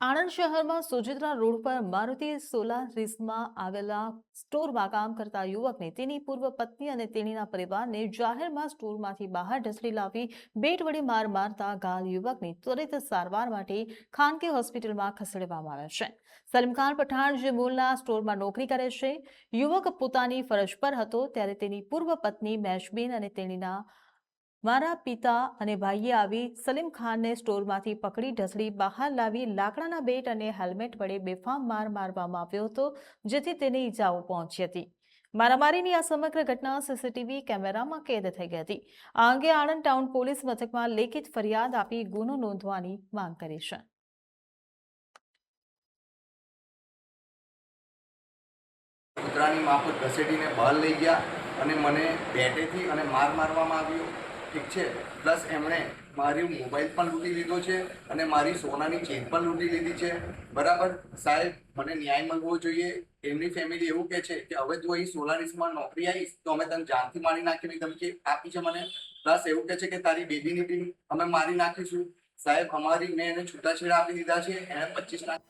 આણંદ શહેરમાં સોજિત્રા રોડ પર મારુતિ સોલારિસમાં આવેલા સ્ટોરમાં કામ કરતા યુવકને તેની પૂર્વ પત્ની અને તેણીના પરિવારને જાહેરમાં સ્ટોરમાંથી બહાર ઢસડી લાવી બેટ વડે માર મારતા ઘાયલ યુવકને ત્વરિત સારવાર માટે ખાનગી હોસ્પિટલમાં ખસેડવામાં આવ્યા છે. સલીમખાન પઠાણ જે મૂળના સ્ટોરમાં નોકરી કરે છે. યુવક પોતાની ફરજ પર હતો ત્યારે તેની પૂર્વ પત્ની મહેશબેન અને તેણીના મારા પિતા અને ભાઈએ આવી સલીમ ખાનને સ્ટોરમાંથી પકડી ઢસડી બહાર લાવી લાકડાના બેટ અને હેલ્મેટ વડે બેફામ માર મારવામાં આવ્યો હતો, જેથી તેને ઈજાઓ પહોંચી હતી. મારામારીની આ સમગ્ર ઘટના સીસીટીવી કેમેરામાં કેદ થઈ ગઈ હતી. આ અંગે આણંદ ટાઉન પોલીસ મથકમાં લેખિત ફરિયાદ આપી ગુનો નોંધવાની માંગ કરી છે. કૂતરાની માફક ઘસેડીને બહાર લઈ ગયા અને મને બેટેથી અને માર મારવામાં આવ્યો. ઠીક છે, પ્લસ એમણે મારી મોબાઈલ પણ લૂંટી લીધો છે અને મારી સોનાની ચેન પણ લૂંટી લીધી છે. બરાબર સાહેબ, મને ન્યાય મળવો જોઈએ. એમની ફેમિલી એવું કહે છે કે હવે તું અહીં સોલારિસમાં નોકરી આવીશ તો અમે તને જાનથી મારી નાખીને ધમકી આપી છે મને. પ્લસ એવું કહે છે કે તારી બેબીની બી અમે મારી નાખીશું. સાહેબ, મેં એને છૂટાછેડા આપી દીધા છે. એને 25 લાખ